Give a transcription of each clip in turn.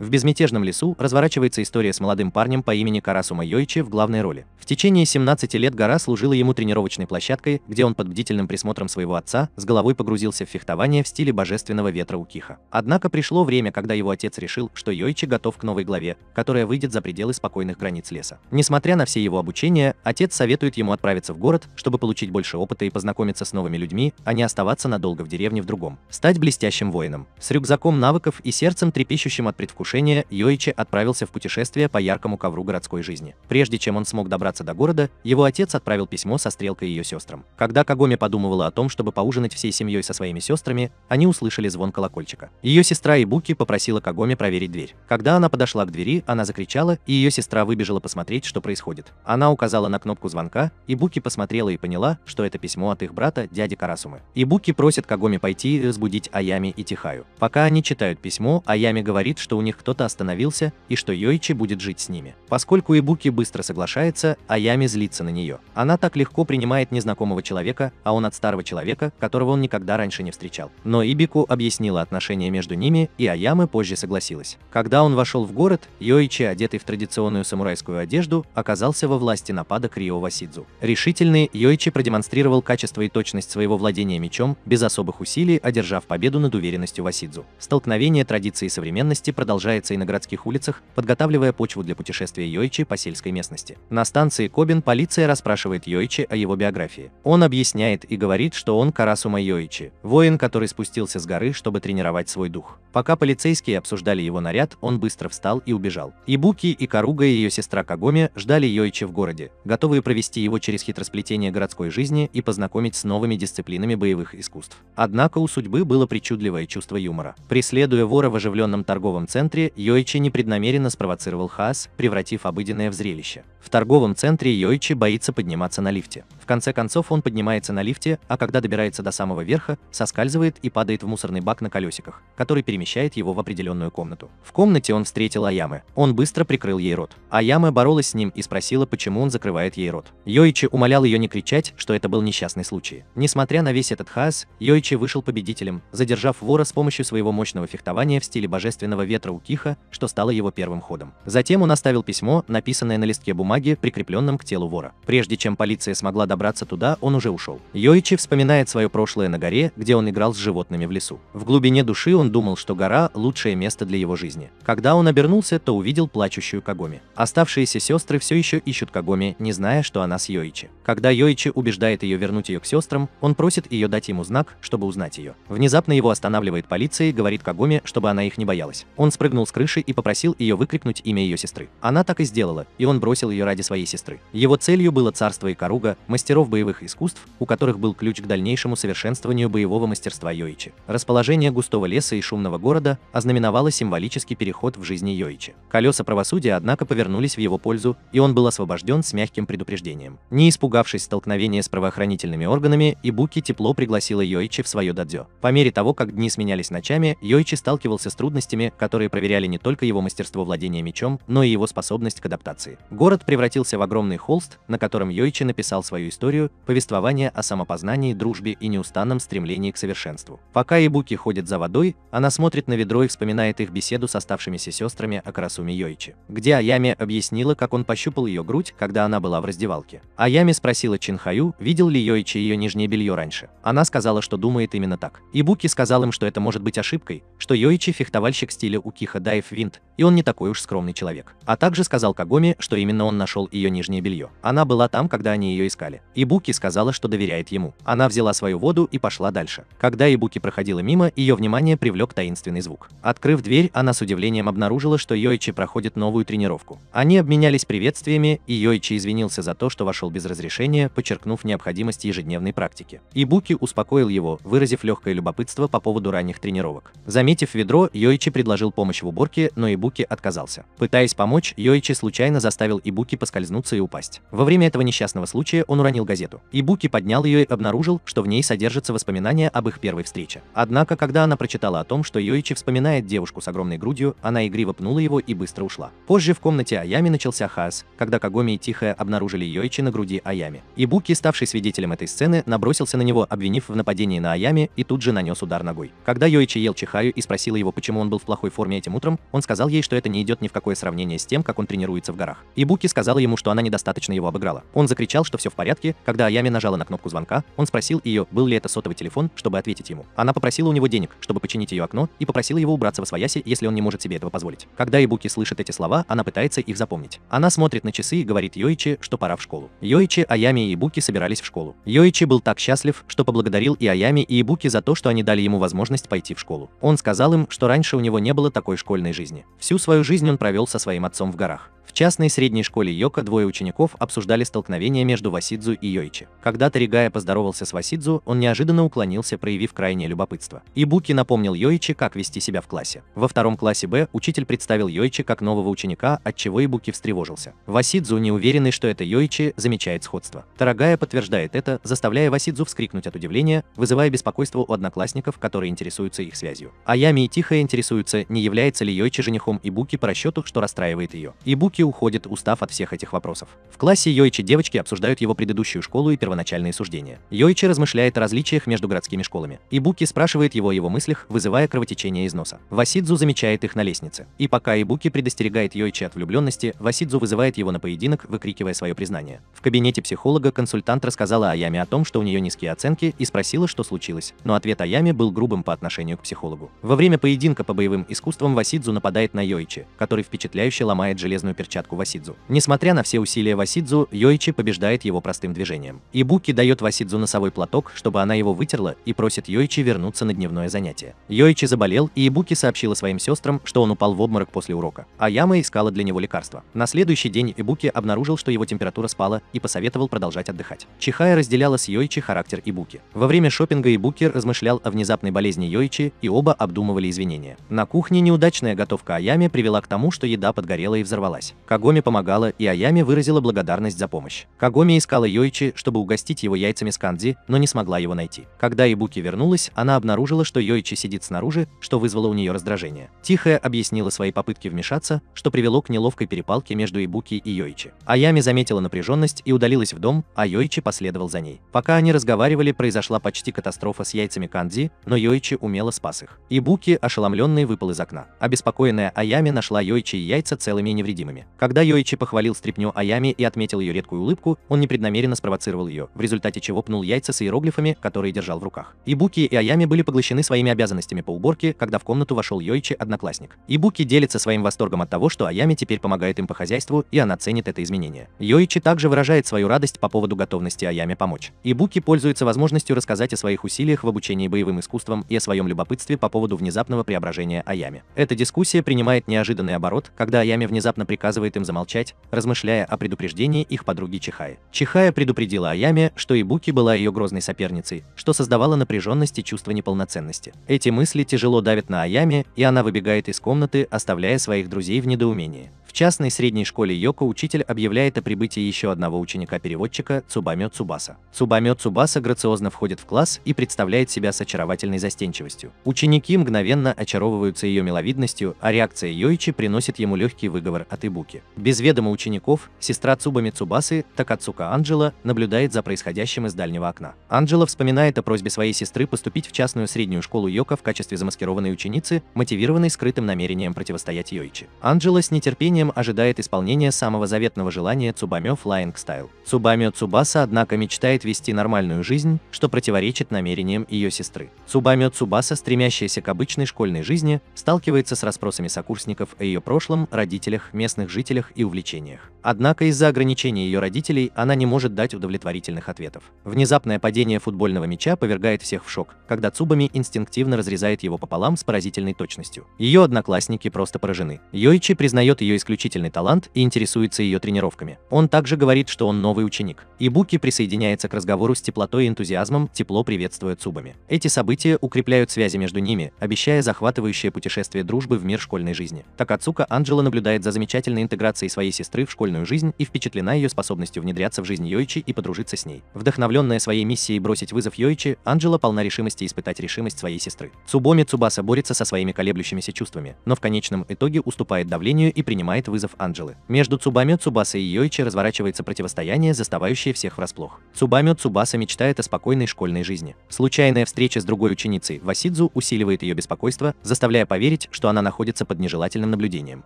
В безмятежном лесу разворачивается история с молодым парнем по имени Карасума Йоичи в главной роли. В течение 17 лет гора служила ему тренировочной площадкой, где он под бдительным присмотром своего отца с головой погрузился в фехтование в стиле божественного ветра Укиха. Однако пришло время, когда его отец решил, что Йоичи готов к новой главе, которая выйдет за пределы спокойных границ леса. Несмотря на все его обучение, отец советует ему отправиться в город, чтобы получить больше опыта и познакомиться с новыми людьми, а не оставаться надолго в деревне в другом. Стать блестящим воином. С рюкзаком навыков и сердцем, трепещущим от предвкушения, Йоичи отправился в путешествие по яркому ковру городской жизни. Прежде чем он смог добраться до города, его отец отправил письмо со стрелкой ее сестрам. Когда Кагоми подумывала о том, чтобы поужинать всей семьей со своими сестрами, они услышали звон колокольчика. Ее сестра Ибуки попросила Кагоми проверить дверь. Когда она подошла к двери, она закричала, и ее сестра выбежала посмотреть, что происходит. Она указала на кнопку звонка, Ибуки посмотрела и поняла, что это письмо от их брата, дяди Карасумы. Ибуки просит Кагоми пойти и разбудить Аями и Тихаю. Пока они читают письмо, Аями говорит, что у них кто-то остановился и что Йоичи будет жить с ними. Поскольку Ибуки быстро соглашается, Аями злится на нее. Она так легко принимает незнакомого человека, а он от старого человека, которого он никогда раньше не встречал. Но Ибику объяснила отношения между ними, и Аями позже согласилась. Когда он вошел в город, Йоичи, одетый в традиционную самурайскую одежду, оказался во власти нападок Рио Васидзу. Решительный, Йоичи продемонстрировал качество и точность своего владения мечом, без особых усилий одержав победу над уверенностью Васидзу. Столкновение традиции и современности продолжается и на городских улицах, подготавливая почву для путешествия Йоичи по сельской местности. На станции Кобин полиция расспрашивает Йоичи о его биографии. Он объясняет и говорит, что он Карасума Йоичи, воин, который спустился с горы, чтобы тренировать свой дух. Пока полицейские обсуждали его наряд, он быстро встал и убежал. Ибуки и Каруга и ее сестра Кагоми ждали Йоичи в городе, готовые провести его через хитросплетение городской жизни и познакомить с новыми дисциплинами боевых искусств. Однако у судьбы было причудливое чувство юмора. Преследуя вора в оживленном торговом центре, Йоичи непреднамеренно спровоцировал хаос, превратив обыденное в зрелище. В торговом центре Йоичи боится подниматься на лифте. В конце концов он поднимается на лифте, а когда добирается до самого верха, соскальзывает и падает в мусорный бак на колесиках, который перемещает его в определенную комнату. В комнате он встретил Аяме. Он быстро прикрыл ей рот. Аяме боролась с ним и спросила, почему он закрывает ей рот. Йоичи умолял ее не кричать, что это был несчастный случай. Несмотря на весь этот хаос, Йоичи вышел победителем, задержав вора с помощью своего мощного фехтования в стиле божественного ветра Укиха, что стало его первым ходом. Затем он оставил письмо, написанное на листке бумаги, прикрепленном к телу вора. Прежде чем полиция смогла добраться туда, он уже ушел. Йоичи вспоминает свое прошлое на горе, где он играл с животными в лесу. В глубине души он думал, что гора – лучшее место для его жизни. Когда он обернулся, то увидел плачущую Кагоми. Оставшиеся сестры все еще ищут Кагоми, не зная, что она с Йоичи. Когда Йоичи убеждает ее вернуть ее к сестрам, он просит ее дать ему знак, чтобы узнать ее. Внезапно его останавливает полиция и говорит Кагоми, чтобы она их не боялась. Он спрыгнул с крыши и попросил ее выкрикнуть имя ее сестры. Она так и сделала, и он бросил ее ради своей сестры. Его целью было царство Икаруга, мастеров боевых искусств, у которых был ключ к дальнейшему совершенствованию боевого мастерства Йоичи. Расположение густого леса и шумного города ознаменовало символический переход в жизни Йоичи. Колеса правосудия, однако, повернулись в его пользу, и он был освобожден с мягким предупреждением. Не испугавшись столкновения с правоохранительными органами, Ибуки тепло пригласила Йоичи в свое дадзё. По мере того, как дни сменялись ночами, Йоичи сталкивался с трудностями, которые проверяли не только его мастерство владения мечом, но и его способность к адаптации. Город превратился в огромный холст, на котором Йоичи написал свою историю, повествование о самопознании, дружбе и неустанном стремлении к совершенству. Пока Ибуки ходит за водой, она смотрит на ведро и вспоминает их беседу с оставшимися сестрами о Карасуме Йоичи, где Аями объяснила, как он пощупал ее грудь, когда она была в раздевалке. Аями спросила Чинхаю, видел ли Йоичи ее нижнее белье раньше. Она сказала, что думает именно так. Ибуки сказал им, что это может быть ошибкой, что Йоичи фехтовальщик стиля Укиха Дайв Винт, и он не такой уж скромный человек. А также сказал Кагоми, что именно он нашел ее нижнее белье. Она была там, когда они ее искали. Ибуки сказала, что доверяет ему. Она взяла свою воду и пошла дальше. Когда Ибуки проходила мимо, ее внимание привлек таинственный звук. Открыв дверь, она с удивлением обнаружила, что Йоичи проходит новую тренировку. Они обменялись приветствиями, и Йоичи извинился за то, что вошел без разрешения, подчеркнув необходимость ежедневной практики. Ибуки успокоил его, выразив легкое любопытство по поводу ранних тренировок. Заметив ведро, Йоичи предложил помощь в уборке, но Ибуки отказался. Пытаясь помочь, Йоичи случайно заставил Ибуки поскользнуться и упасть. Во время этого несчастного случая он уронил газету. Ибуки поднял ее и обнаружил, что в ней содержатся воспоминания об их первой встрече. Однако, когда она прочитала о том, что Йоичи вспоминает девушку с огромной грудью, она игриво пнула его и быстро ушла. Позже в комнате Аями начался хаос, когда Кагоми и Тихая обнаружили Йоичи на груди Аями. Ибуки, ставший свидетелем этой сцены, набросился на него, обвинив в нападении на Аями, и тут же нанес удар ногой. Когда Йоичи ел Чихаю и спросила его, почему он был в плохой форме этим этим утром, он сказал ей, что это не идет ни в какое сравнение с тем, как он тренируется в горах. Ибуки сказала ему, что она недостаточно его обыграла. Он закричал, что все в порядке. Когда Аями нажала на кнопку звонка, он спросил ее, был ли это сотовый телефон, чтобы ответить ему. Она попросила у него денег, чтобы починить ее окно, и попросила его убраться восвояси, если он не может себе этого позволить. Когда Ибуки слышит эти слова, она пытается их запомнить. Она смотрит на часы и говорит Йоичи, что пора в школу. Йоичи, Аями и Ибуки собирались в школу. Йоичи был так счастлив, что поблагодарил и Аями, и Ибуки за то, что они дали ему возможность пойти в школу. Он сказал им, что раньше у него не было такой школьной жизни. Всю свою жизнь он провел со своим отцом в горах. В частной средней школе Йока двое учеников обсуждали столкновение между Васидзу и Йоичи. Когда Торигая поздоровался с Васидзу, он неожиданно уклонился, проявив крайнее любопытство. Ибуки напомнил Йоичи, как вести себя в классе. Во втором классе Б учитель представил Йоичи как нового ученика, отчего Ибуки встревожился. Васидзу, неуверенный, что это Йоичи, замечает сходство. Торигая подтверждает это, заставляя Васидзу вскрикнуть от удивления, вызывая беспокойство у одноклассников, которые интересуются их связью. Аями и Тихая интересуются, не является ли Йоичи женихом Ибуки по расчету, что расстраивает ее. Ибуки уходит, устав от всех этих вопросов. В классе Йоичи девочки обсуждают его предыдущую школу и первоначальные суждения. Йоичи размышляет о различиях между городскими школами. Ибуки спрашивает его о его мыслях, вызывая кровотечение из носа. Васидзу замечает их на лестнице. И пока Ибуки предостерегает Йоичи от влюбленности, Васидзу вызывает его на поединок, выкрикивая свое признание. В кабинете психолога консультант рассказала Аями о том, что у нее низкие оценки, и спросила, что случилось. Но ответ Аями был грубым по отношению к психологу. Во время поединка по боевым искусствам Васидзу нападает на Йоичи, который впечатляюще ломает железную перчатку Васидзу. Несмотря на все усилия Васидзу, Йоичи побеждает его простым движением. Ибуки дает Васидзу носовой платок, чтобы она его вытерла, и просит Йоичи вернуться на дневное занятие. Йоичи заболел, и Ибуки сообщила своим сестрам, что он упал в обморок после урока. Аяма искала для него лекарства. На следующий день Ибуки обнаружил, что его температура спала, и посоветовал продолжать отдыхать. Чихая разделяла с Йоичи характер Ибуки. Во время шопинга Ибуки размышлял о внезапной болезни Йоичи, и оба обдумывали извинения. На кухне неудачная готовка Аями привела к тому, что еда подгорела и взорвалась. Кагоми помогала, и Аями выразила благодарность за помощь. Кагоми искала Йоичи, чтобы угостить его яйцами с канзи, но не смогла его найти. Когда Ибуки вернулась, она обнаружила, что Йоичи сидит снаружи, что вызвало у нее раздражение. Тихая объяснила свои попытки вмешаться, что привело к неловкой перепалке между Ибуки и Йоичи. Аями заметила напряженность и удалилась в дом, а Йоичи последовал за ней. Пока они разговаривали, произошла почти катастрофа с яйцами канзи, но Йоичи умело спас их. Ибуки, ошеломленный, выпал из окна. Обеспокоенная Аями нашла Йоичи и яйца целыми и невредимыми. Когда Йоичи похвалил стряпню Аями и отметил ее редкую улыбку, он непреднамеренно спровоцировал ее, в результате чего пнул яйца с иероглифами, которые держал в руках. Ибуки и Аями были поглощены своими обязанностями по уборке, когда в комнату вошел Йоичи, одноклассник. Ибуки делится своим восторгом от того, что Аями теперь помогает им по хозяйству, и она ценит это изменение. Йоичи также выражает свою радость по поводу готовности Аями помочь. Ибуки пользуется возможностью рассказать о своих усилиях в обучении боевым искусствам и о своем любопытстве по поводу внезапного преображения Аями. Эта дискуссия принимает неожиданный оборот, когда Аями внезапно приказывает им замолчать, размышляя о предупреждении их подруги Чихаи. Чихая предупредила Аями, что Ибуки была ее грозной соперницей, что создавало напряженность и чувство неполноценности. Эти мысли тяжело давят на Аями, и она выбегает из комнаты, оставляя своих друзей в недоумении. В частной средней школе Йоко учитель объявляет о прибытии еще одного ученика-переводчика Цубамё Цубаса. Цубамё Цубаса грациозно входит в класс и представляет себя с очаровательной застенчивостью. Ученики мгновенно очаровываются ее миловидностью, а реакция Йоичи приносит ему легкий выговор от Ибуки. Без ведома учеников, сестра Цубами Цубасы, Такацука Анджела, наблюдает за происходящим из дальнего окна. Анджела вспоминает о просьбе своей сестры поступить в частную среднюю школу Йоко в качестве замаскированной ученицы, мотивированной скрытым намерением противостоять Йоичи. Анджела с нетерпением ожидает исполнения самого заветного желания Цубамё Flying Style. Цубамё Цубаса, однако, мечтает вести нормальную жизнь, что противоречит намерениям ее сестры. Цубамё Цубаса, стремящаяся к обычной школьной жизни, сталкивается с расспросами сокурсников о ее прошлом, родителях, местных жителях и увлечениях. Однако из-за ограничений ее родителей она не может дать удовлетворительных ответов. Внезапное падение футбольного мяча повергает всех в шок, когда Цубами инстинктивно разрезает его пополам с поразительной точностью. Ее одноклассники просто поражены. Йоичи признает ее исключительный талант и интересуется ее тренировками. Он также говорит, что он новый ученик. Ибуки присоединяется к разговору с теплотой и энтузиазмом, тепло приветствуя Цубами. Эти события укрепляют связи между ними, обещая захватывающее путешествие дружбы в мир школьной жизни. Такацука Анджела наблюдает за замечательной успешной интеграцией своей сестры в школьную жизнь и впечатлена ее способностью внедряться в жизнь Йоичи и подружиться с ней. Вдохновленная своей миссией бросить вызов Йоичи, Анджела полна решимости испытать решимость своей сестры. Цубоми Цубаса борется со своими колеблющимися чувствами, но в конечном итоге уступает давлению и принимает вызов Анджелы. Между Цубами Цубаса и Йоичи разворачивается противостояние, заставающее всех врасплох. Цубами Цубаса мечтает о спокойной школьной жизни. Случайная встреча с другой ученицей, Васидзу, усиливает ее беспокойство, заставляя поверить, что она находится под нежелательным наблюдением.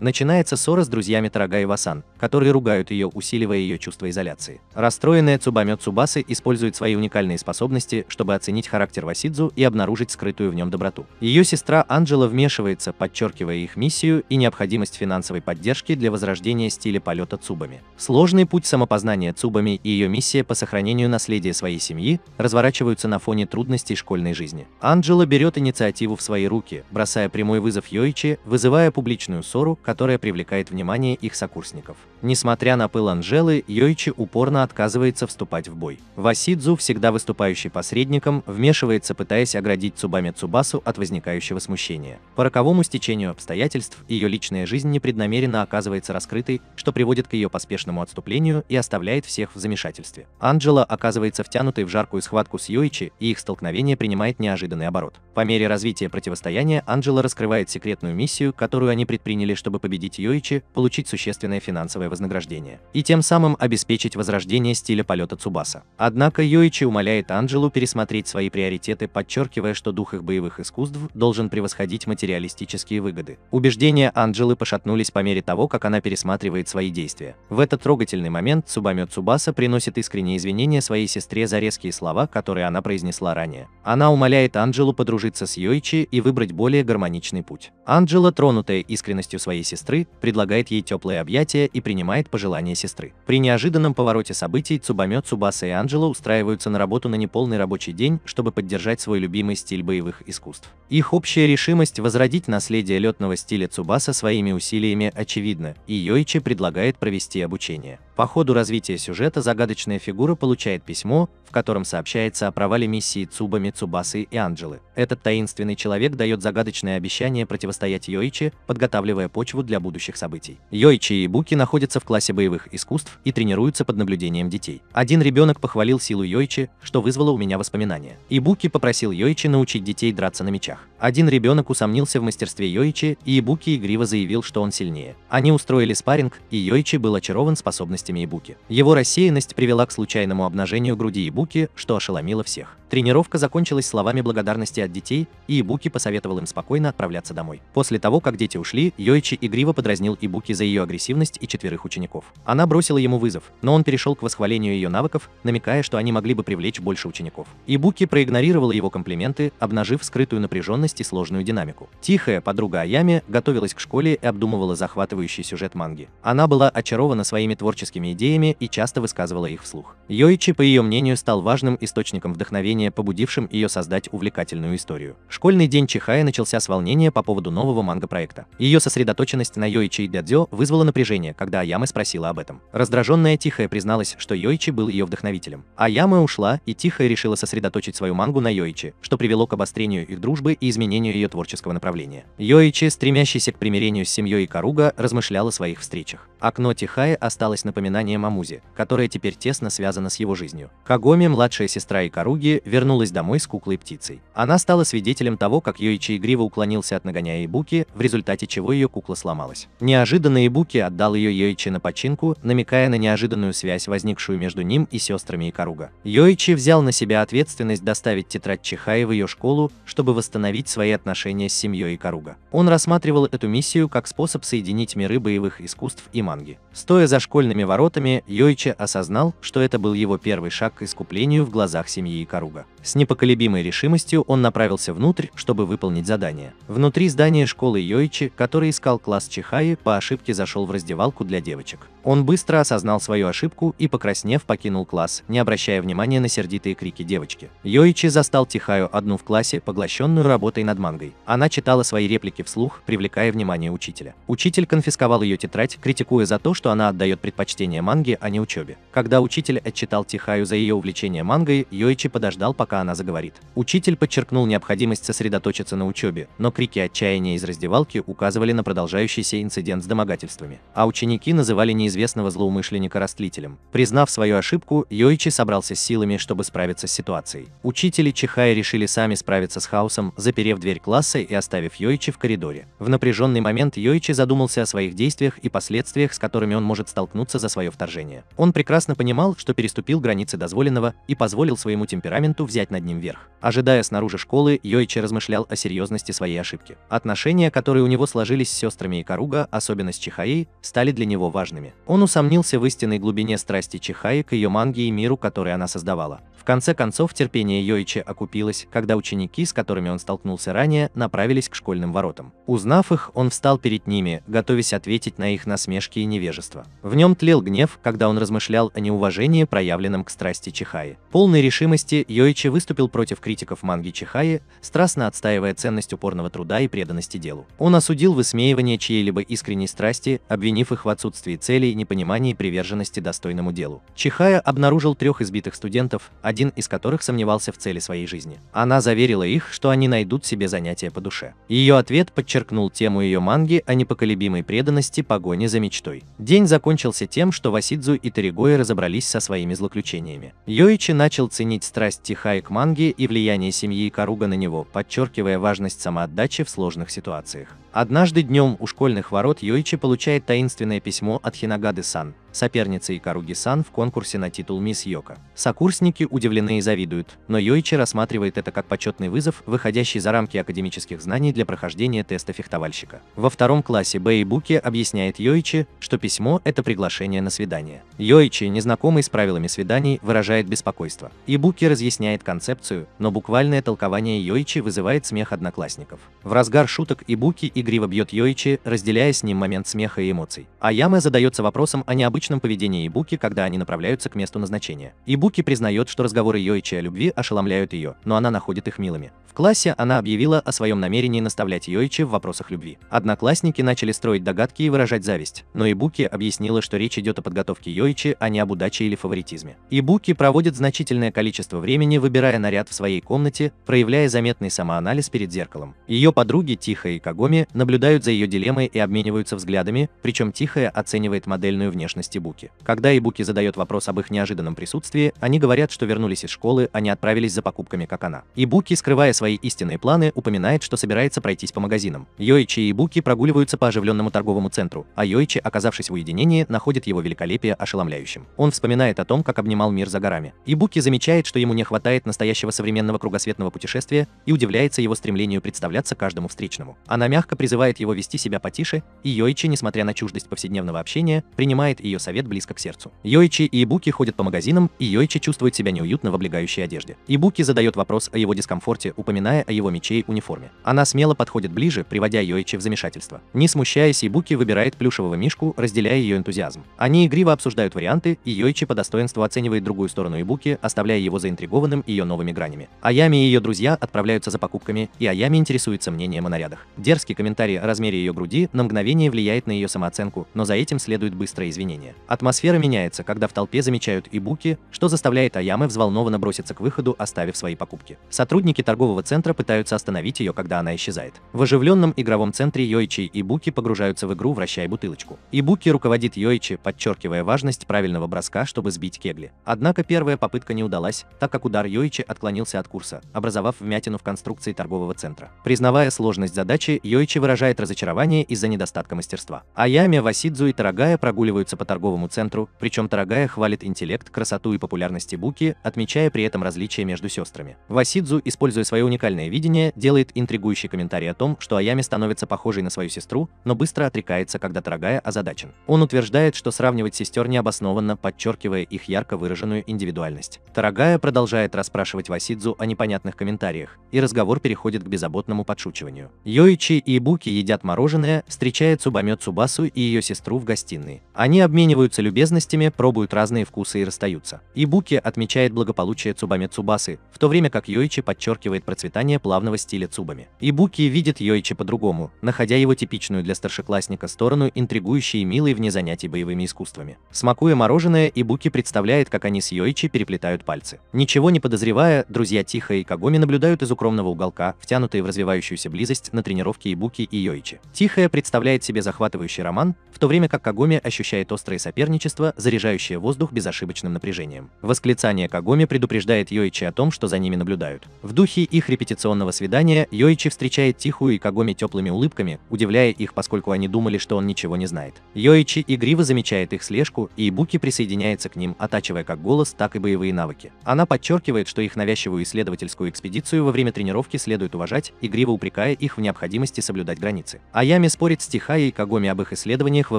Начинается ссора с друзьями Тарага и Васан, которые ругают ее, усиливая ее чувство изоляции. Расстроенная Цубами Цубаса использует свои уникальные способности, чтобы оценить характер Васидзу и обнаружить скрытую в нем доброту. Ее сестра Анджела вмешивается, подчеркивая их миссию и необходимость финансовой поддержки для возрождения стиля полета Цубами. Сложный путь самопознания Цубами и ее миссия по сохранению наследия своей семьи разворачиваются на фоне трудностей школьной жизни. Анджела берет инициативу в свои руки, бросая прямой вызов Йоичи, вызывая публичную ссору, которая привлекает внимание их сокурсников. Несмотря на пыл Анджелы, Йоичи упорно отказывается вступать в бой. Васидзу, всегда выступающий посредником, вмешивается, пытаясь оградить Цубами Цубасу от возникающего смущения. По роковому стечению обстоятельств, ее личная жизнь непреднамеренно оказывается раскрытой, что приводит к ее поспешному отступлению и оставляет всех в замешательстве. Анджела оказывается втянутой в жаркую схватку с Йоичи, и их столкновение принимает неожиданный оборот. По мере развития противостояния Анджела раскрывает секретную миссию, которую они предприняли, чтобы победить Йоичи, получить существенное финансовое вознаграждение и тем самым обеспечить возрождение стиля полета Цубаса. Однако Йоичи умоляет Анджелу пересмотреть свои приоритеты, подчеркивая, что дух их боевых искусств должен превосходить материалистические выгоды. Убеждения Анджелы пошатнулись по мере того, как она пересматривает свои действия. В этот трогательный момент Цубами Цубаса приносит искренние извинения своей сестре за резкие слова, которые она произнесла ранее. Она умоляет Анджелу подружиться с Йоичи и выбрать более гармоничный путь. Анджела, тронутая искренностью своей сестры, предлагает ей теплые объятия и принимает пожелания сестры. При неожиданном повороте событий Цубами Цубаса и Анджела устраиваются на работу на неполный рабочий день, чтобы поддержать свой любимый стиль боевых искусств. Их общая решимость возродить наследие летного стиля Цубаса своими усилиями очевидна, и Йоичи предлагает провести обучение. По ходу развития сюжета загадочная фигура получает письмо, в котором сообщается о провале миссии Цубами Цубасы и Анджелы. Этот таинственный человек дает загадочное обещание противостоять Йоичи, подготавливая почву для будущих событий. Йоичи и Ибуки находятся в классе боевых искусств и тренируются под наблюдением детей. Один ребенок похвалил силу Йоичи, что вызвало у меня воспоминания. Ибуки попросил Йоичи научить детей драться на мечах. Один ребенок усомнился в мастерстве Йоичи, и Ибуки игриво заявил, что он сильнее. Они устроили спарринг, и Йоичи был очарован способностями Ибуки. Его рассеянность привела к случайному обнажению груди Ибуки, что ошеломило всех. Тренировка закончилась словами благодарности от детей, и Ибуки посоветовал им спокойно отправляться домой. После того, как дети ушли, Йоичи игриво подразнил Ибуки за ее агрессивность и 4 учеников. Она бросила ему вызов, но он перешел к восхвалению ее навыков, намекая, что они могли бы привлечь больше учеников. Ибуки проигнорировала его комплименты, обнажив скрытую напряженность и сложную динамику. Тихая подруга Аями готовилась к школе и обдумывала захватывающий сюжет манги. Она была очарована своими творческими идеями и часто высказывала их вслух. Йоичи, по ее мнению, стал важным источником вдохновения, побудившим ее создать увлекательную историю. Школьный день Чихая начался с волнения по поводу нового манго-проекта. Ее сосредоточенность на Йоичи и Дядзё вызвала напряжение, когда Аяма спросила об этом. Раздраженная Тихая призналась, что Йоичи был ее вдохновителем. Аяма ушла, и Тихая решила сосредоточить свою мангу на Йоичи, что привело к обострению их дружбы и изменению ее творческого направления. Йоичи, стремящийся к примирению с семьей Икаруга, размышлял о своих встречах. Окно Тихая осталось напоминанием о Музе, которая теперь тесно связана с его жизнью. Кагоми, младшая сестра Икаруги, вернулась домой с куклой-птицей. Она стала свидетелем того, как Йоичи игриво уклонился от нагоняя Ибуки, в результате чего ее кукла сломалась. Неожиданно Ибуки отдал ее Йоичи на починку, намекая на неожиданную связь, возникшую между ним и сестрами Икаруга. Йоичи взял на себя ответственность доставить тетрадь Чихаи в ее школу, чтобы восстановить свои отношения с семьей Икаруга. Он рассматривал эту миссию как способ соединить миры боевых искусств и манги. Стоя за школьными воротами, Йоичи осознал, что это был его первый шаг к искуплению в глазах семьи Икаруга. С непоколебимой решимостью он направился внутрь, чтобы выполнить задание. Внутри здания школы Йоичи, который искал класс Чихаи, по ошибке зашел в раздевалку для девочек. Он быстро осознал свою ошибку и, покраснев, покинул класс, не обращая внимания на сердитые крики девочки. Йоичи застал Чихаю одну в классе, поглощенную работой над мангой. Она читала свои реплики вслух, привлекая внимание учителя. Учитель конфисковал ее тетрадь, критикуя за то, что она отдает предпочтение манге, а не учебе. Когда учитель отчитал Чихаю за ее увлечение мангой, Йоичи подождал, пока только она заговорит. Учитель подчеркнул необходимость сосредоточиться на учебе, но крики отчаяния из раздевалки указывали на продолжающийся инцидент с домогательствами, а ученики называли неизвестного злоумышленника растлителем. Признав свою ошибку, Йоичи собрался с силами, чтобы справиться с ситуацией. Учители Чихая решили сами справиться с хаосом, заперев дверь класса и оставив Йоичи в коридоре. В напряженный момент Йоичи задумался о своих действиях и последствиях, с которыми он может столкнуться за свое вторжение. Он прекрасно понимал, что переступил границы дозволенного и позволил своему темпераменту взять над ним верх. Ожидая снаружи школы, Йоичи размышлял о серьезности своей ошибки. Отношения, которые у него сложились с сестрами Икаруга, особенно с Чихаей, стали для него важными. Он усомнился в истинной глубине страсти Чихаи к ее манге и миру, который она создавала. В конце концов, терпение Йоичи окупилось, когда ученики, с которыми он столкнулся ранее, направились к школьным воротам. Узнав их, он встал перед ними, готовясь ответить на их насмешки и невежество. В нем тлел гнев, когда он размышлял о неуважении, проявленном к страсти Чихаи. Полной решимости Йоичи выступил против критиков манги Чихаи, страстно отстаивая ценность упорного труда и преданности делу. Он осудил высмеивание чьей-либо искренней страсти, обвинив их в отсутствии целей, непонимании и приверженности достойному делу. Чихая обнаружил 3 избитых студентов, один из которых сомневался в цели своей жизни. Она заверила их, что они найдут себе занятия по душе. Ее ответ подчеркнул тему ее манги о непоколебимой преданности погоне за мечтой. День закончился тем, что Васидзу и Торигои разобрались со своими злоключениями. Йоичи начал ценить страсть Чихаи к манге и влияние семьи Икаруга на него, подчеркивая важность самоотдачи в сложных ситуациях. Однажды днем у школьных ворот Йоичи получает таинственное письмо от Хинагады-сан, соперницы Икаруги-сан в конкурсе на титул Мисс Йоко. Сокурсники удивлены и завидуют, но Йоичи рассматривает это как почетный вызов, выходящий за рамки академических знаний для прохождения теста фехтовальщика. Во 2 классе Бэй Буки объясняет Йоичи, что письмо – это приглашение на свидание. Йоичи, незнакомый с правилами свиданий, выражает беспокойство. Ибуки разъясняет концепцию, но буквальное толкование Йоичи вызывает смех одноклассников. В разгар шуток Ибуки игриво бьет Йоичи, разделяя с ним момент смеха и эмоций. Аяме задается вопросом о необычном поведении Ибуки, когда они направляются к месту назначения. Ибуки признает, что разговоры Йоичи о любви ошеломляют ее, но она находит их милыми. В классе она объявила о своем намерении наставлять Йоичи в вопросах любви. Одноклассники начали строить догадки и выражать зависть, но Ибуки объяснила, что речь идет о подготовке Йоичи, а не об удаче или фаворитизме. Ибуки проводит значительное количество времени, выбирая наряд в своей комнате, проявляя заметный самоанализ перед зеркалом. Ее подруги Тихая и Кагоми наблюдают за ее дилеммой и обмениваются взглядами, причем Тихая оценивает модельную внешность Ибуки. Когда Ибуки задает вопрос об их неожиданном присутствии, они говорят, что вернулись из школы, а не отправились за покупками, как она. Ибуки, скрывая свои истинные планы, упоминает, что собирается пройтись по магазинам. Йоичи и Ибуки прогуливаются по оживленному торговому центру, а Йоичи, оказавшись в уединении, находит его великолепие ошеломляющим. Он вспоминает о том, как обнимал мир за горами. Ибуки замечает, что ему не хватает настоящего современного кругосветного путешествия и удивляется его стремлению представляться каждому встречному. Она мягко призывает его вести себя потише, и Йоичи, несмотря на чуждость повседневного общения, принимает ее совет близко к сердцу. Йоичи и Ибуки ходят по магазинам, и Йоичи чувствует себя неуютно в облегающей одежде. Ибуки задает вопрос о его дискомфорте, упоминая о его мече и униформе. Она смело подходит ближе, приводя Йоичи в замешательство. Не смущаясь, Ибуки выбирает плюшевого мишку, разделяя ее энтузиазм. Они игриво обсуждают варианты, и Йоичи по достоинству оценивает другую сторону Ибуки, оставляя его заинтригованным ее новыми гранями. Аями и ее друзья отправляются за покупками, и Аями интересуется мнением о нарядах. Дерзкий комментарий о размере ее груди на мгновение влияет на ее самооценку, но за этим следует быстрое извинение. Атмосфера меняется, когда в толпе замечают Ибуки, что заставляет Аяме взволнованно броситься к выходу, оставив свои покупки. Сотрудники торгового центра пытаются остановить ее, когда она исчезает. В оживленном игровом центре Йоичи и Ибуки погружаются в игру «Вращай бутылочку». Ибуки руководит Йоичи, подчеркивая важность правильного броска, чтобы сбить кегли. Однако первая попытка не удалась, так как удар Йоичи отклонился от курса, образовав вмятину в конструкции торгового центра. Признавая сложность задачи, Йоичи выражает разочарование из-за недостатка мастерства. Аяме, Васидзу и Торагая прогуливаются по торговому центру, причем Торагая хвалит интеллект, красоту и популярность Ибуки, отмечая при этом различия между сестрами. Васидзу, используя свое уникальное видение, делает интригующий комментарий о том, что Аяме становится похожей на свою сестру, но быстро отрекается, когда Торагая озадачен. Он утверждает, что сравнивать сестер необоснованно, подчеркивая их ярко выраженную индивидуальность. Торагая продолжает расспрашивать Васидзу о непонятных комментариях, и разговор переходит к беззаботному подшучиванию. Йоичи и Буки едят мороженое, встречает Цубаме Цубасу и ее сестру в гостиной. Они обмениваются любезностями, пробуют разные вкусы и расстаются. И Буки отмечает благополучие Цубаме Цубасы, в то время как Йоичи подчеркивает процветание плавного стиля Цубами. И Буки видит Йоичи по-другому, находя его типичную для старшеклассника сторону интригующей и милой вне занятий боевыми искусствами. Смакуя мороженое, и Буки представляет, как они с Йоичи переплетают пальцы. Ничего не подозревая, друзья Тихая и Кагоми наблюдают из укромного уголка, втянутые в развивающуюся близость на тренировке Ибуки и Йоичи. Тихая представляет себе захватывающий роман, в то время как Кагоми ощущает острое соперничество, заряжающее воздух безошибочным напряжением. Восклицание Кагоми предупреждает Йоичи о том, что за ними наблюдают. В духе их репетиционного свидания Йоичи встречает Тихую и Кагоми теплыми улыбками, удивляя их, поскольку они думали, что он ничего не знает. Йоичи игриво замечает их слежку, и Ибуки присоединяется к ним, оттачивая как голос, так и боевые навыки. Она подчеркивает, что их навязчивую исследовательскую экспедицию во время тренировки следует уважать, игриво упрекая их в необходимости соблюдать границы. Аями спорит с Тихаей и Кагоми об их исследованиях во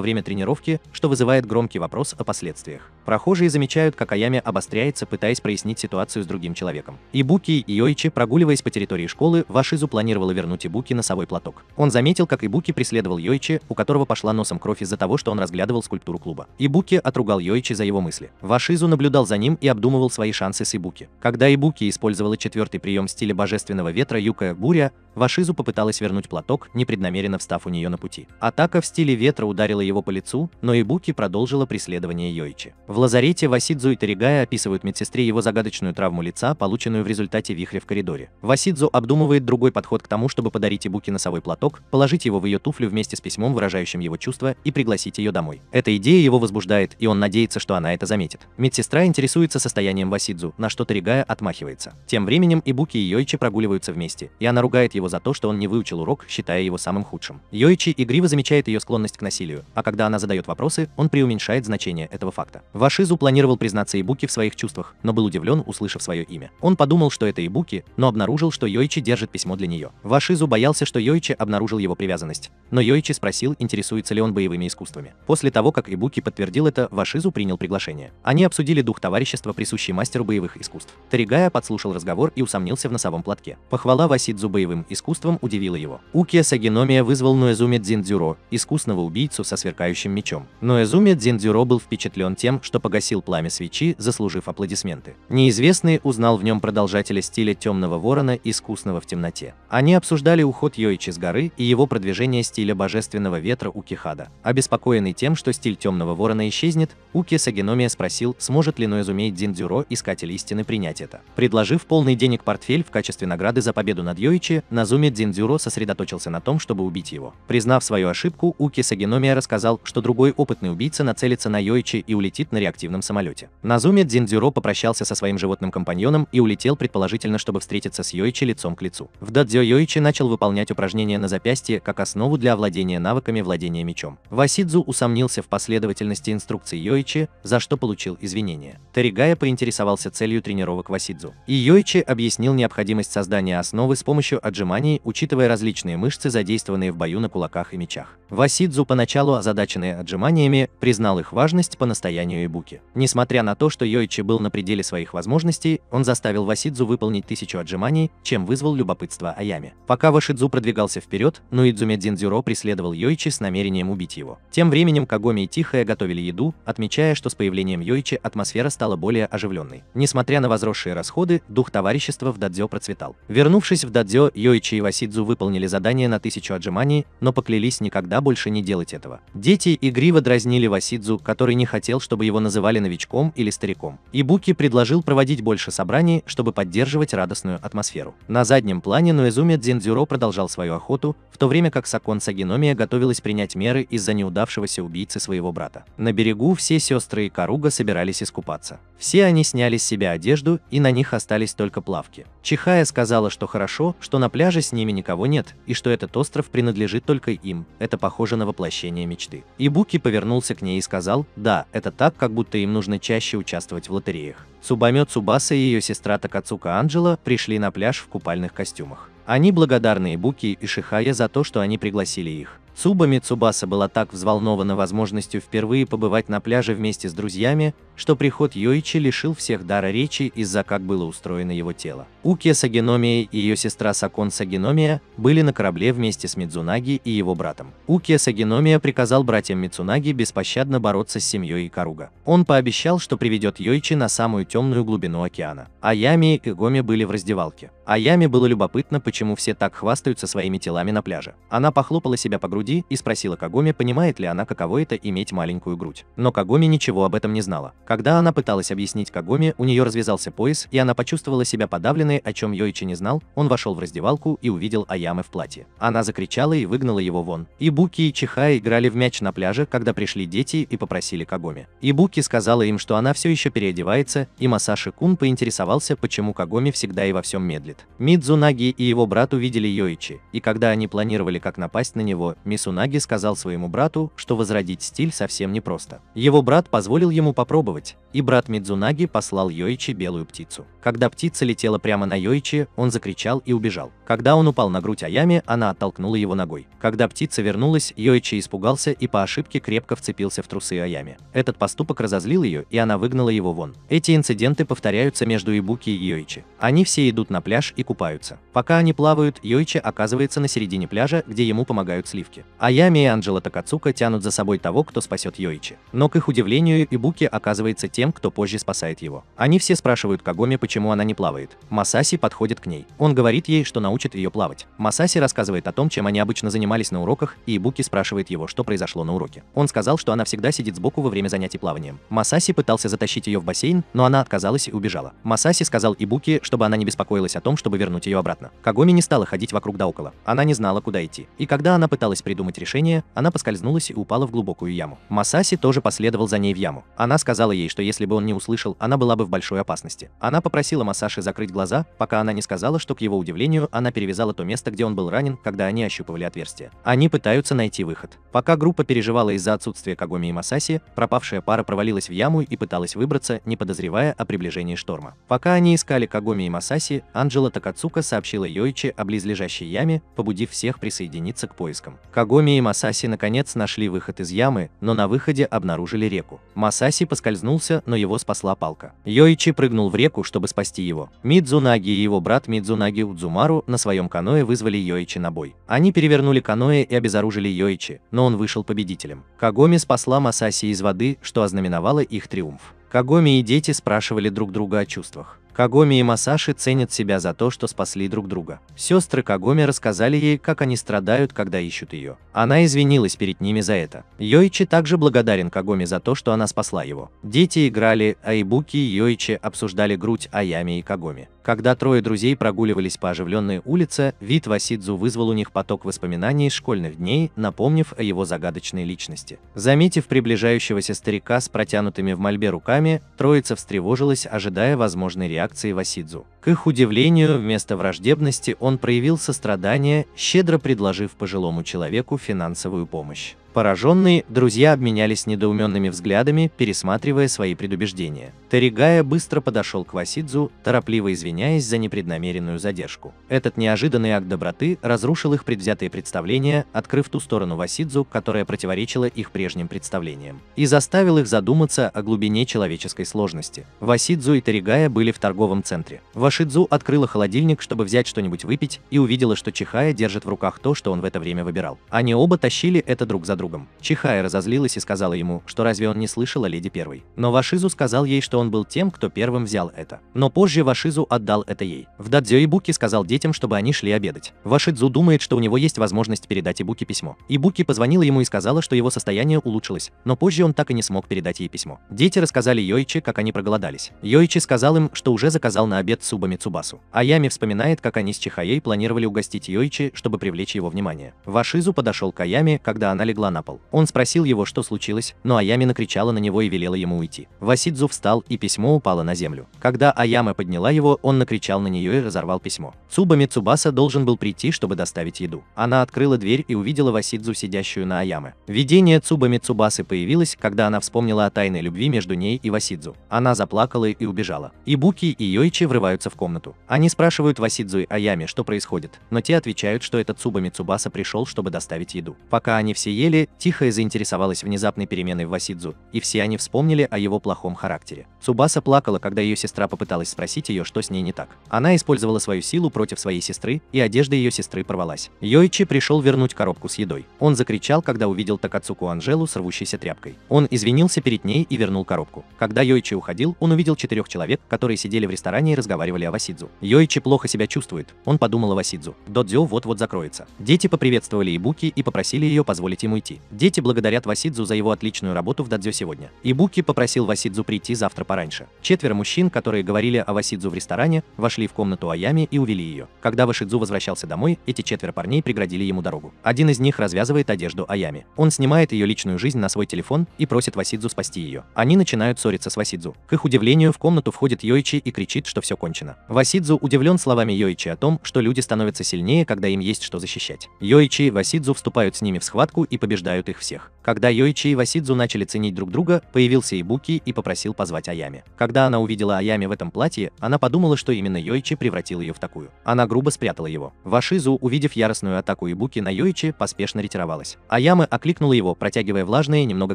время тренировки, что вызывает громкий вопрос о последствиях. Прохожие замечают, как Аями обостряется, пытаясь прояснить ситуацию с другим человеком. Ибуки и Йоичи, прогуливаясь по территории школы, Вашизу планировала вернуть Ибуки носовой платок. Он заметил, как Ибуки преследовал Йоичи, у которого пошла носом кровь из-за того, что он разглядывал скульптуру клуба. Ибуки отругал Йоичи за его мысли. Вашизу наблюдал за ним и обдумывал свои шансы с Ибуки. Когда Ибуки использовала четвертый прием стиля божественного ветра Юка Буря, Вашизу попыталась вернуть платок, непреднамеренно встав у нее на пути. Атака в стиле ветра ударила его по лицу, но Ибуки продолжила преследование Йоичи. В лазарете Васидзу и Таригая описывают медсестре его загадочную травму лица, полученную в результате вихря в коридоре. Васидзу обдумывает другой подход к тому, чтобы подарить Ибуки носовой платок, положить его в ее туфлю вместе с письмом, выражающим его чувства, и пригласить ее домой. Эта идея его возбуждает, и он надеется, что она это заметит. Медсестра интересуется состоянием Васидзу, на что Таригая отмахивается. Тем временем Ибуки и Йоичи прогуливаются вместе, и она ругает его за то, что он не выучил урок, считая его самым худшим. Йоичи игриво замечает ее склонность к насилию, а когда она задает вопросы, он преуменьшает значение этого факта. Вашизу планировал признаться Ибуки в своих чувствах, но был удивлен, услышав свое имя. Он подумал, что это Ибуки, но обнаружил, что Йоичи держит письмо для нее. Вашизу боялся, что Йоичи обнаружил его привязанность, но Йоичи спросил, интересуется ли он боевыми искусствами. После того, как Ибуки подтвердил это, Вашизу принял приглашение. Они обсудили дух товарищества, присущий мастеру боевых искусств. Таригая подслушал разговор и усомнился в носовом платке. Похвала Васидзу боевым искусством удивила его. Укия Сагиномия вызвал Ноэзуми Дзиндзюро, искусного убийцу со сверкающим мечом. Ноэзуми Дзиндзюро был впечатлен тем, что погасил пламя свечи, заслужив аплодисменты. Неизвестный узнал в нем продолжателя стиля Темного Ворона, искусного в темноте. Они обсуждали уход Йоичи с горы и его продвижение стиля Божественного Ветра Укихада. Обеспокоенный тем, что стиль Темного Ворона исчезнет, Укия Сагиномия спросил, сможет ли Ноэзуми Дзиндзюро, искатель истины, принять это. Предложив полный денег портфель в качестве награды за победу над Йоичи, Назуми Дзиндзюро сосредоточился на том, чтобы убить его. Признав свою ошибку, Укия Сагиномия рассказал, что другой опытный убийца нацелится на Йоичи и улетит на реактивном самолете. Назуми Дзиндзюро попрощался со своим животным компаньоном и улетел, предположительно, чтобы встретиться с Йоичи лицом к лицу. В дадзё Йоичи начал выполнять упражнения на запястье как основу для овладения навыками владения мечом. Васидзу усомнился в последовательности инструкций Йоичи, за что получил извинения. Таригая поинтересовался целью тренировок Васидзу. И Йоичи объяснил необходимость создания основы с помощью отжиманий, учитывая различные мышцы, задействованные в бою на кулаках и мечах. Васидзу, поначалу озадаченный отжиманиями, признал их важность по настоянию Ибуки. Несмотря на то, что Йоичи был на пределе своих возможностей, он заставил Васидзу выполнить 1000 отжиманий, чем вызвал любопытство Аями. Пока Вашидзу продвигался вперед, Ноэзуми Дзиндзюро преследовал Йоичи с намерением убить его. Тем временем Кагоми и Тихая готовили еду, отмечая, что с появлением Йоичи атмосфера стала более оживленной. Несмотря на возросшие расходы, дух товарищества в дадзё процветал. Вернувшись в дадзё, Йоичи и Васидзу выполнили задание на 1000 отжиманий, но поклялись никогда больше не делать этого. Дети игриво дразнили Васидзу, который не хотел, чтобы его называли новичком или стариком. Ибуки предложил проводить больше собраний, чтобы поддерживать радостную атмосферу. На заднем плане Ноэзуми Дзиндзюро продолжал свою охоту, в то время как Сакон Сагиномия готовилась принять меры из-за неудавшегося убийцы своего брата. На берегу все сестры Икаруга собирались искупаться. Все они сняли с себя одежду, и на них остались только плавки. Чихая сказала, что хорошо, что на пляже с ними никого нет, и что этот остров принадлежит только им. Это похоже на воплощение мечты. Ибуки повернулся к ней и сказал, да, это так, как будто им нужно чаще участвовать в лотереях. Цубаме Цубаса и ее сестра Такацука Анджела пришли на пляж в купальных костюмах. Они благодарны Ибуки и Шихая за то, что они пригласили их. Цуба Мицубаса была так взволнована возможностью впервые побывать на пляже вместе с друзьями, что приход Йоичи лишил всех дара речи из-за как было устроено его тело. Укия Сагиномия и ее сестра Сакон Сагиномия были на корабле вместе с Мидзунаги и его братом. Укия Сагиномия приказал братьям Мицунаги беспощадно бороться с семьей Икаруга. Он пообещал, что приведет Йоичи на самую темную глубину океана. Аями и Кагоми были в раздевалке. Аями было любопытно, почему все так хвастаются своими телами на пляже. Она похлопала себя по груди и спросила Кагоми, понимает ли она, каково это иметь маленькую грудь. Но Кагоми ничего об этом не знала. Когда она пыталась объяснить Кагоми, у нее развязался пояс, и она почувствовала себя подавленной, о чем Йоичи не знал. Он вошел в раздевалку и увидел Аяме в платье. Она закричала и выгнала его вон. Ибуки и Чихая играли в мяч на пляже, когда пришли дети и попросили Кагоми. Ибуки сказала им, что она все еще переодевается, и Масаши-кун поинтересовался, почему Кагоми всегда и во всем медлит. Мидзунаги и его брат увидели Йоичи, и когда они планировали, как напасть на него, Мисунаги сказал своему брату, что возродить стиль совсем непросто. Его брат позволил ему попробовать, и брат Мидзунаги послал Йоичи белую птицу. Когда птица летела прямо на Йоичи, он закричал и убежал. Когда он упал на грудь Аями, она оттолкнула его ногой. Когда птица вернулась, Йоичи испугался и по ошибке крепко вцепился в трусы Аями. Этот поступок разозлил ее, и она выгнала его вон. Эти инциденты повторяются между Ибуки и Йоичи. Они все идут на пляж и купаются. Пока они плавают, Йоичи оказывается на середине пляжа, где ему помогают сливки. Аями и Анджела Такацука тянут за собой того, кто спасет Йоичи. Но к их удивлению, Ибуки оказывается тем, кто позже спасает его. Они все спрашивают Кагоми, почему она не плавает. Масаси подходит к ней. Он говорит ей, что научит ее плавать. Масаси рассказывает о том, чем они обычно занимались на уроках, и Ибуки спрашивает его, что произошло на уроке. Он сказал, что она всегда сидит сбоку во время занятий плаванием. Масаси пытался затащить ее в бассейн, но она отказалась и убежала. Масаси сказал Ибуки, чтобы она не беспокоилась о том, чтобы вернуть ее обратно. Кагоми не стала ходить вокруг да около. Она не знала, куда идти. И когда она пыталась придумать решение, она поскользнулась и упала в глубокую яму. Масаси тоже последовал за ней в яму. Она сказала ей, что если бы он не услышал, она была бы в большой опасности. Она попросила Масаши закрыть глаза, пока она не сказала, что, к его удивлению, она перевязала то место, где он был ранен, когда они ощупывали отверстие. Они пытаются найти выход. Пока группа переживала из-за отсутствия Кагоми и Масаси, пропавшая пара провалилась в яму и пыталась выбраться, не подозревая о приближении шторма. Пока они искали Кагоми и Масаси, Анджела Такацука сообщила Йоичи о близлежащей яме, побудив всех присоединиться к поискам. Кагоми и Масаси наконец нашли выход из ямы, но на выходе обнаружили реку. Масаси поскользнулся, но его спасла палка. Йоичи прыгнул в реку, чтобы спасти его. Мидзунаги и его брат Мидзунаги Удзумару на своем каное вызвали Йоичи на бой. Они перевернули каноэ и обезоружили Йоичи, но он вышел победителем. Кагоми спасла Масаси из воды, что ознаменовало их триумф. Кагоми и дети спрашивали друг друга о чувствах. Кагоми и Масаши ценят себя за то, что спасли друг друга. Сестры Кагоми рассказали ей, как они страдают, когда ищут ее. Она извинилась перед ними за это. Йоичи также благодарен Кагоми за то, что она спасла его. Дети играли, а Ибуки и Йоичи обсуждали грудь Аями и Кагоми. Когда трое друзей прогуливались по оживленной улице, вид Васидзу вызвал у них поток воспоминаний из школьных дней, напомнив о его загадочной личности. Заметив приближающегося старика с протянутыми в мольбе руками, троица встревожилась, ожидая возможной реакции Васидзу. К их удивлению, вместо враждебности он проявил сострадание, щедро предложив пожилому человеку финансовую помощь. Пораженные, друзья обменялись недоуменными взглядами, пересматривая свои предубеждения. Торигая быстро подошел к Васидзу, торопливо извиняясь за непреднамеренную задержку. Этот неожиданный акт доброты разрушил их предвзятые представления, открыв ту сторону Васидзу, которая противоречила их прежним представлениям, и заставил их задуматься о глубине человеческой сложности. Васидзу и Торигая были в торговом центре. Васидзу открыла холодильник, чтобы взять что-нибудь выпить, и увидела, что Чихая держит в руках то, что он в это время выбирал. Они оба тащили это друг за другом. Чихая разозлилась и сказала ему, что разве он не слышал о леди первой. Но Вашизу сказал ей, что он был тем, кто первым взял это. Но позже Вашизу отдал это ей. В дадзё Ибуки сказал детям, чтобы они шли обедать. Вашидзу думает, что у него есть возможность передать Ибуки письмо. Ибуки позвонила ему и сказала, что его состояние улучшилось, но позже он так и не смог передать ей письмо. Дети рассказали Йоичи, как они проголодались. Йоичи сказал им, что уже заказал на обед Цуба Мицубасу. Аями вспоминает, как они с Чихаей планировали угостить Йоичи, чтобы привлечь его внимание. Вашизу подошел к Аями, когда она легла легла на пол. Он спросил его, что случилось, но Аями накричала на него и велела ему уйти. Васидзу встал, и письмо упало на землю. Когда Аяме подняла его, он накричал на нее и разорвал письмо. Цубами Цубаса должен был прийти, чтобы доставить еду. Она открыла дверь и увидела Васидзу, сидящую на Аяме. Видение Цубами Цубасы появилось, когда она вспомнила о тайной любви между ней и Васидзу. Она заплакала и убежала. Ибуки и Йоичи врываются в комнату. Они спрашивают Васидзу и Аяме, что происходит, но те отвечают, что это Цубами Цубаса пришел, чтобы доставить еду. Пока они все ели, Тихая заинтересовалась внезапной переменой в Васидзу, и все они вспомнили о его плохом характере. Цубаса плакала, когда ее сестра попыталась спросить ее, что с ней не так. Она использовала свою силу против своей сестры, и одежда ее сестры порвалась. Йоичи пришел вернуть коробку с едой. Он закричал, когда увидел Такацуку Анжелу с рвущейся тряпкой. Он извинился перед ней и вернул коробку. Когда Йоичи уходил, он увидел 4 человек, которые сидели в ресторане и разговаривали о Васидзу. Йоичи плохо себя чувствует. Он подумал о Васидзу. Додзё вот-вот закроется. Дети поприветствовали Ибуки и попросили ее позволить им уйти. Дети благодарят Васидзу за его отличную работу в додзё сегодня. Ибуки попросил Васидзу прийти завтра пораньше. 4 мужчин, которые говорили о Васидзу в ресторане, вошли в комнату Аями и увели ее. Когда Васидзу возвращался домой, эти 4 парней преградили ему дорогу. Один из них развязывает одежду Аями. Он снимает ее личную жизнь на свой телефон и просит Васидзу спасти ее. Они начинают ссориться с Васидзу. К их удивлению, в комнату входит Йоичи и кричит, что все кончено. Васидзу удивлен словами Йоичи о том, что люди становятся сильнее, когда им есть что защищать. Йоичи и Васидзу вступают с ними в схватку и побеждают их всех. Когда Йоичи и Васидзу начали ценить друг друга, появился Ибуки и попросил позвать Аями. Когда она увидела Аями в этом платье, она подумала, что именно Йоичи превратил ее в такую. Она грубо спрятала его. Вашизу, увидев яростную атаку Ибуки на Йоичи, поспешно ретировалась. Аяма окликнула его, протягивая влажное и немного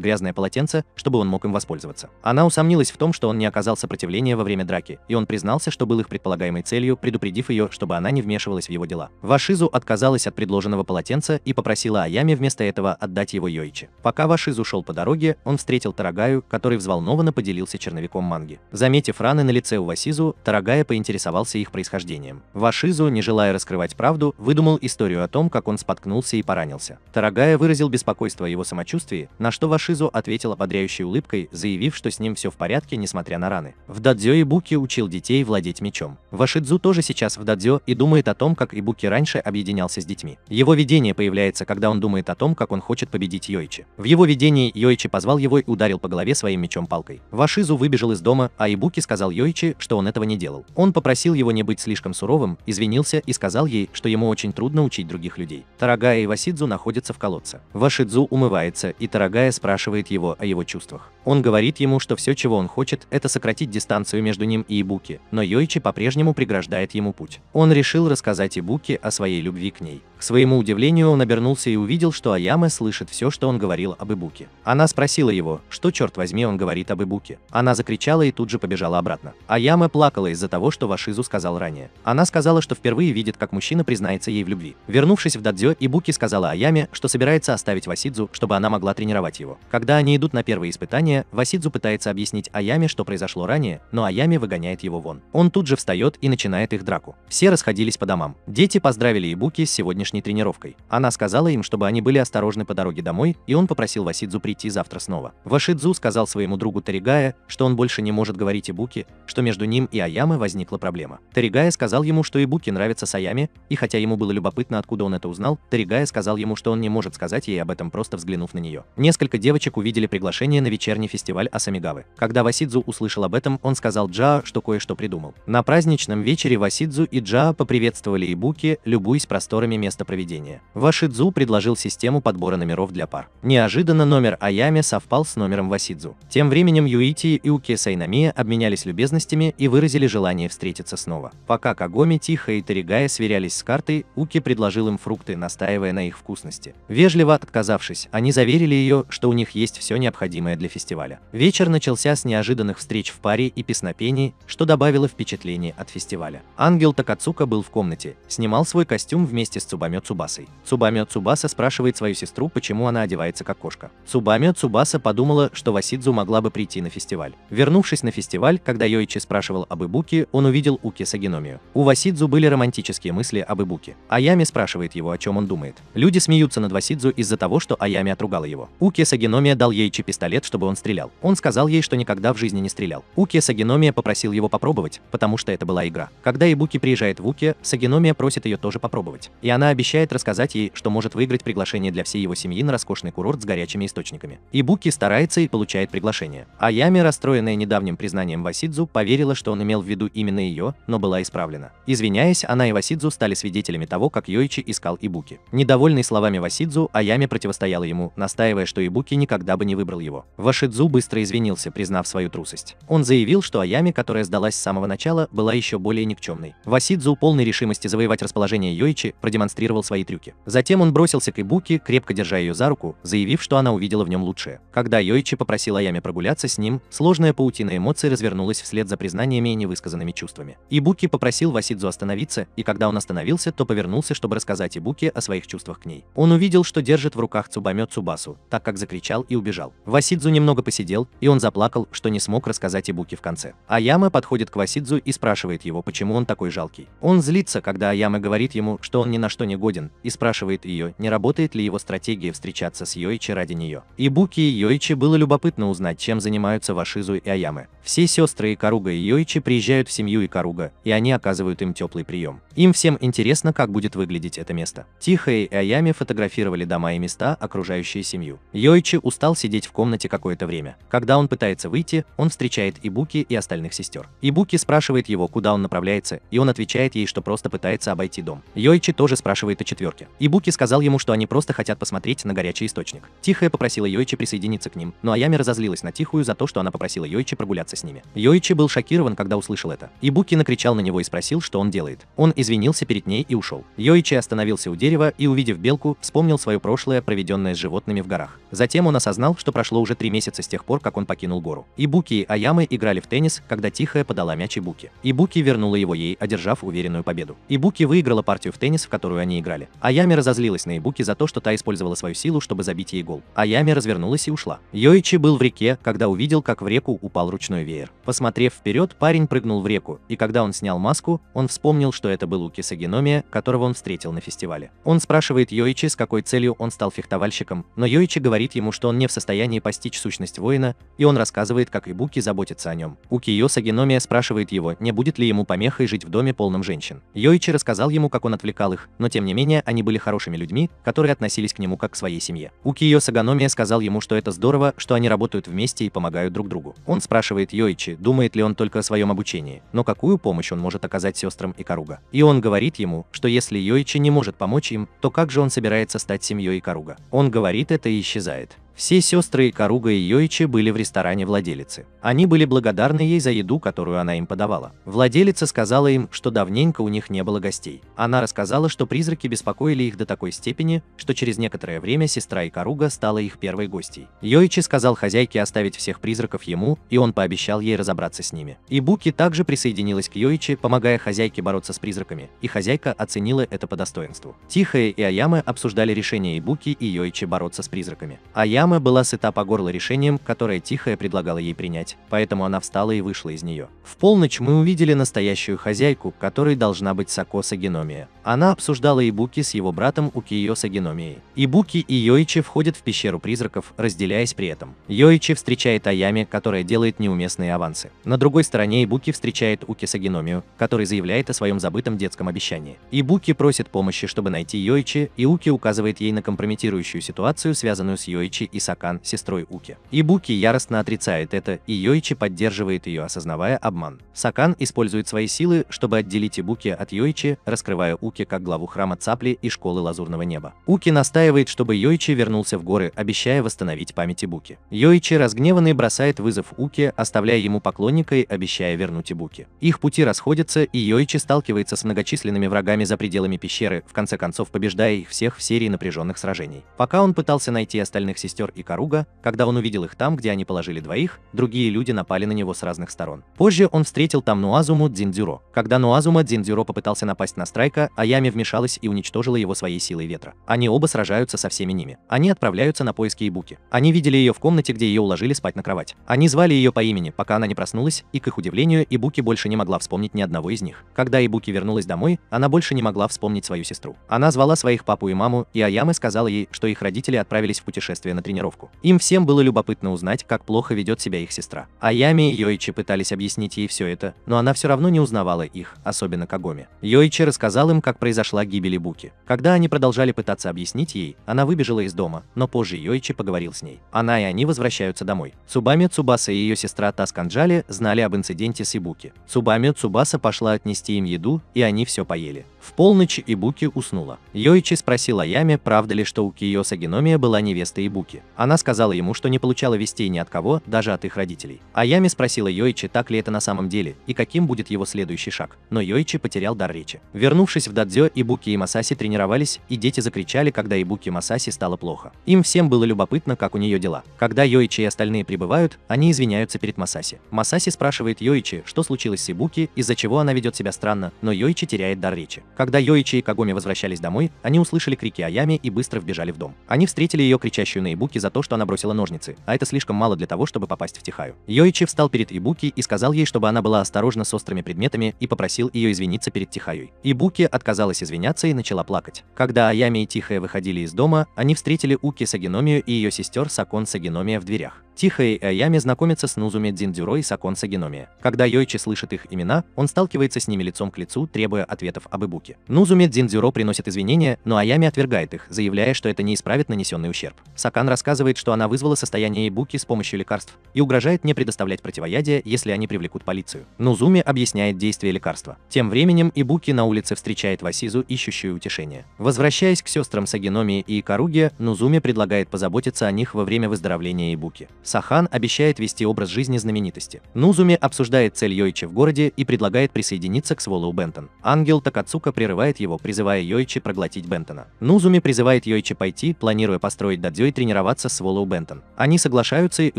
грязное полотенце, чтобы он мог им воспользоваться. Она усомнилась в том, что он не оказал сопротивления во время драки, и он признался, что был их предполагаемой целью, предупредив ее, чтобы она не вмешивалась в его дела. Вашизу отказалась от предложенного полотенца и попросила Аями вместо этого отдать его Йоичи. Пока Вашизу шел по дороге, он встретил Тарагаю, который взволнованно поделился черновиком манги. Заметив раны на лице у Васизу, Тарагая поинтересовался их происхождением. Вашизу, не желая раскрывать правду, выдумал историю о том, как он споткнулся и поранился. Тарагая выразил беспокойство о его самочувствии, на что Вашизу ответил ободряющей улыбкой, заявив, что с ним все в порядке, несмотря на раны. В додзё Ибуки учил детей владеть мечом. Вашидзу тоже сейчас в додзё и думает о том, как Ибуки раньше объединялся с детьми. Его видение появляется, когда он думает о том, как он хочет победить Йоичи. В его видении Йоичи позвал его и ударил по голове своим мечом-палкой. Вашизу выбежал из дома, а Ибуки сказал Йоичи, что он этого не делал. Он попросил его не быть слишком суровым, извинился и сказал ей, что ему очень трудно учить других людей. Тарагая и Васидзу находятся в колодце. Вашидзу умывается, и Тарагая спрашивает его о его чувствах. Он говорит ему, что все, чего он хочет, это сократить дистанцию между ним и Ибуки, но Йоичи по-прежнему преграждает ему путь. Он решил рассказать Ибуки о своей любви к ней. К своему удивлению, он обернулся и увидел, что Аяме слышит все, что он говорил об Ибуки. Она спросила его, что, черт возьми, он говорит об Ибуки. Она закричала и тут же побежала обратно. Аяме плакала из-за того, что Вашизу сказал ранее. Она сказала, что впервые видит, как мужчина признается ей в любви. Вернувшись в додзё, Ибуки сказала Аяме, что собирается оставить Васидзу, чтобы она могла тренировать его. Когда они идут на первые испытания, Васидзу пытается объяснить Аяме, что произошло ранее, но Аяме выгоняет его вон. Он тут же встает и начинает их драку. Все расходились по домам. Дети поздравили Ибуки с сегодняшней тренировкой. Она сказала им, чтобы они были осторожны по дороге домой, и он попросил Васидзу прийти завтра снова. Вашидзу сказал своему другу Таригая, что он больше не может говорить Ибуки, что между ним и Аяме возникла проблема. Таригая сказал ему, что Ибуки нравится Аяме, и хотя ему было любопытно, откуда он это узнал, Таригая сказал ему, что он не может сказать ей об этом, просто взглянув на нее. Несколько девочек увидели приглашение на вечерний фестиваль Асамигавы. Когда Васидзу услышал об этом, он сказал Джао, что кое-что придумал. На праздничном вечере Васидзу и Джао поприветствовали Ибуки, любуясь просторами места проведения. Вашидзу предложил систему подбора номеров для пар. Неожиданно номер Аяме совпал с номером Васидзу. Тем временем Юити и Уки Сайнамия обменялись любезностями и выразили желание встретиться снова. Пока Кагоми, Тихая и Таригая сверялись с картой, Уки предложил им фрукты, настаивая на их вкусности. Вежливо отказавшись, они заверили ее, что у них есть все необходимое для фестиваля. Вечер начался с неожиданных встреч в паре и песнопений, что добавило впечатление от фестиваля. Ангел Такацука был в комнате, снимал свой костюм вместе с Цубамё Цубасой. Цубамё Цубаса спрашивает свою сестру, почему она одевается как кошка. Цубамё Цубаса подумала, что Васидзу могла бы прийти на фестиваль. Вернувшись на фестиваль, когда Йоичи спрашивал об Ибуки, он увидел Уки Сагиномию. У Васидзу были романтические мысли об Ибуки. Аями спрашивает его, о чем он думает. Люди смеются над Васидзу из-за того, что Аями отругала его. Уки Сагиномия дал Йоичи пистолет, чтобы он стрелял. Он сказал ей, что никогда в жизни не стрелял. Уки Сагиномия попросил его попробовать, потому что это была игра. Когда Ибуки приезжает в Уки, Сагиномия просит ее тоже попробовать. И она обещает рассказать ей, что может выиграть приглашение для всей его семьи на роскошный курорт с горячими источниками. Ибуки старается и получает приглашение. Аями, расстроенная недавним признанием Васидзу, поверила, что он имел в виду именно ее, но была исправлена. Извиняясь, она и Васидзу стали свидетелями того, как Йоичи искал Ибуки. Недовольный словами Васидзу, Аями противостояла ему, настаивая, что Ибуки никогда бы не выбрал его. Вашидзу быстро извинился, признав свою трусость. Он заявил, что Аями, которая сдалась с самого начала, была еще более никчемной. Васидзу, полной решимости завоевать расположение Йоичи, продемонстрировал свои трюки. Затем он бросился к Ибуки, крепко держа ее за руку, заявив, что она увидела в нем лучшее. Когда Йоичи попросил Аями прогуляться с ним, сложная паутина эмоций развернулась вслед за признаниями и невысказанными чувствами. Ибуки попросил Васидзу остановиться, и когда он остановился, то повернулся, чтобы рассказать Ибуки о своих чувствах к ней. Он увидел, что держит в руках Цубаме Цубасу, так как закричал и убежал. Васидзу немного посидел, и он заплакал, что не смог рассказать Ибуки в конце. Аяма подходит к Васидзу и спрашивает его, почему он такой жалкий. Он злится, когда Аяма говорит ему, что он ни на что не годен, и спрашивает ее, не работает ли его стратегия встречаться с Йоичи ради нее. Ибуки и Йоичи было любопытно узнать, чем занимаются Вашизу и Аяме. Все сестры Икаруга и Йоичи приезжают в семью Икаруга, и они оказывают им теплый прием. Им всем интересно, как будет выглядеть это место. Тихая и Аями фотографировали дома и места, окружающие семью. Йоичи устал сидеть в комнате какое-то время. Когда он пытается выйти, он встречает Ибуки и остальных сестер. Ибуки спрашивает его, куда он направляется, и он отвечает ей, что просто пытается обойти дом. Йоичи тоже спрашивает о четверке. Ибуки сказал ему, что они просто хотят посмотреть на горячий источник. Тихая попросила Йоичи присоединиться к ним, но Аями разозлилась на Тихую за то, что она попросила Йоичи прогуляться с ними. Йоичи был шокирован, когда услышал это. Ибуки накричал на него и спросил, что он делает. Он извинился перед ней и ушел. Йоичи остановился у дерева и, увидев белку, вспомнил свое прошлое, проведенное с животными в горах. Затем он осознал, что прошло уже 3 месяца с тех пор, как он покинул гору. Ибуки и Аямы играли в теннис, когда Тихая подала мяч Ибуки. Ибуки вернула его ей, одержав уверенную победу. Ибуки выиграла партию в теннис, в которую они играли. Аями разозлилась на Ибуки за то, что та использовала свою силу, чтобы забить ей гол. Аями развернулась и ушла. Йоичи был в реке, когда увидел, как в реку упал ручной веер. Посмотрев вперед, парень прыгнул в реку, и когда он снял маску, он вспомнил, что это был Уки Сагиномия, которого он встретил на фестивале. Он спрашивает Йоичи, с какой целью он стал фехтовальщиком, но Йоичи говорит ему, что он не в состоянии постичь сущность воина, и он рассказывает, как Ибуки заботится о нем. Укиё Сагиномия спрашивает его, не будет ли ему помехой жить в доме, полном женщин. Йоичи рассказал ему, как он отвлекал их, но тем не менее они были хорошими людьми, которые относились к нему как к своей семье. Укиё Сагиномия сказал ему, что это здорово, что они работают вместе и помогают друг другу. Он спрашивает Йоичи, думает ли он только о своем обучении, но какую помощь он может оказать сестрам Икаруга. И он говорит ему, что если Йоичи не может помочь им, то как же он собирается стать семьей Икаруга. Он говорит это и исчезает. Все сестры Икаруга и Йоичи были в ресторане владелицы. Они были благодарны ей за еду, которую она им подавала. Владелица сказала им, что давненько у них не было гостей. Она рассказала, что призраки беспокоили их до такой степени, что через некоторое время сестра Икаруга стала их первой гостьей. Йоичи сказал хозяйке оставить всех призраков ему, и он пообещал ей разобраться с ними. Ибуки также присоединилась к Йоичи, помогая хозяйке бороться с призраками, и хозяйка оценила это по достоинству. Тихая и Аяме обсуждали решение Ибуки и Йоичи бороться с призраками. Аяме была сыта по горло решением, которое Тихая предлагала ей принять, поэтому она встала и вышла из нее. В полночь мы увидели настоящую хозяйку, которой должна быть Сако Сагиномия. Она обсуждала Ибуки с его братом Укиё Сагиномией. Ибуки и Йоичи входят в пещеру призраков, разделяясь при этом. Йоичи встречает Аями, которая делает неуместные авансы. На другой стороне Ибуки встречает Уки Сагиномию, который заявляет о своем забытом детском обещании. Ибуки просит помощи, чтобы найти Йоичи, и Уки указывает ей на компрометирующую ситуацию, связанную с Йоичи и Сакан, сестрой Уки. Ибуки яростно отрицает это, и Йоичи поддерживает ее, осознавая обман. Сакан использует свои силы, чтобы отделить Ибуки от Йоичи, раскрывая Уки как главу храма Цапли и школы Лазурного неба. Уки настаивает, чтобы Йоичи вернулся в горы, обещая восстановить память Ибуки. Йоичи, разгневанный, бросает вызов Уки, оставляя ему поклонника и обещая вернуть Ибуки. Их пути расходятся, и Йоичи сталкивается с многочисленными врагами за пределами пещеры, в конце концов побеждая их всех в серии напряженных сражений. Пока он пытался найти остальных сестер Икаруга, когда он увидел их там, где они положили двоих, другие люди напали на него с разных сторон. Позже он встретил там Нуазуму Дзиндзюро. Когда Нуазума Дзиндзюро попытался напасть на Страйка, Аями вмешалась и уничтожила его своей силой ветра. Они оба сражаются со всеми ними. Они отправляются на поиски Ибуки. Они видели ее в комнате, где ее уложили спать на кровать. Они звали ее по имени, пока она не проснулась, и, к их удивлению, Ибуки больше не могла вспомнить ни одного из них. Когда Ибуки вернулась домой, она больше не могла вспомнить свою сестру. Она звала своих папу и маму, и Аями сказала ей, что их родители отправились в путешествие на тренировку. тренировку. Им всем было любопытно узнать, как плохо ведет себя их сестра. Аями и Йоичи пытались объяснить ей все это, но она все равно не узнавала их, особенно Кагоми. Йоичи рассказал им, как произошла гибель Ибуки. Когда они продолжали пытаться объяснить ей, она выбежала из дома, но позже Йоичи поговорил с ней. Она и они возвращаются домой. Цубами Цубаса и ее сестра Тасканджали знали об инциденте с Ибуки. Цубами Цубаса пошла отнести им еду, и они все поели. В полночь Ибуки уснула. Йоичи спросил Аями, правда ли, что Укиё Сагиномия была невестой Ибуки. Она сказала ему, что не получала вестей ни от кого, даже от их родителей. Аями спросила Йоичи, так ли это на самом деле, и каким будет его следующий шаг. Но Йоичи потерял дар речи. Вернувшись в дадзё, Ибуки и Масаси тренировались, и дети закричали, когда Ибуки Масаси стало плохо. Им всем было любопытно, как у нее дела. Когда Йоичи и остальные прибывают, они извиняются перед Масаси. Масаси спрашивает Йоичи, что случилось с Ибуки, из-за чего она ведет себя странно, но Йоичи теряет дар речи. Когда Йоичи и Кагоми возвращались домой, они услышали крики Аями и быстро вбежали в дом. Они встретили ее, кричащую на Ибуки, за то, что она бросила ножницы, а это слишком мало для того, чтобы попасть в Тихаю. Йоичи встал перед Ибуки и сказал ей, чтобы она была осторожна с острыми предметами, и попросил ее извиниться перед Тихаюй. Ибуки отказалась извиняться и начала плакать. Когда Аями и Тихая выходили из дома, они встретили Уки Сагиномию и ее сестер Сакон Сагиномия в дверях. Тихая и Аями знакомятся с Нузуми Дзиндзюро и Сакон Сагиномия. Когда Йоичи слышит их имена, он сталкивается с ними лицом к лицу, требуя ответов об Ибуки. Нузуми Дзиндзюро приносит извинения, но Аями отвергает их, заявляя, что это не исправит нанесенный ущерб. Сакан рассказывает, что она вызвала состояние Ибуки с помощью лекарств и угрожает не предоставлять противоядие, если они привлекут полицию. Нузуми объясняет действие лекарства. Тем временем Ибуки на улице встречает Васизу, ищущую утешение. Возвращаясь к сестрам Сагиномии и Икаруги, Нузуми предлагает позаботиться о них во время выздоровления Ибуки. Сахан обещает вести образ жизни знаменитости. Нузуми обсуждает цель Йоичи в городе и предлагает присоединиться к Сволоу Бентон. Ангел Такацука прерывает его, призывая Йоичи проглотить Бентона. Нузуми призывает Йоичи пойти, планируя построить дадзё и тренироваться с Сволоу Бентон. Они соглашаются и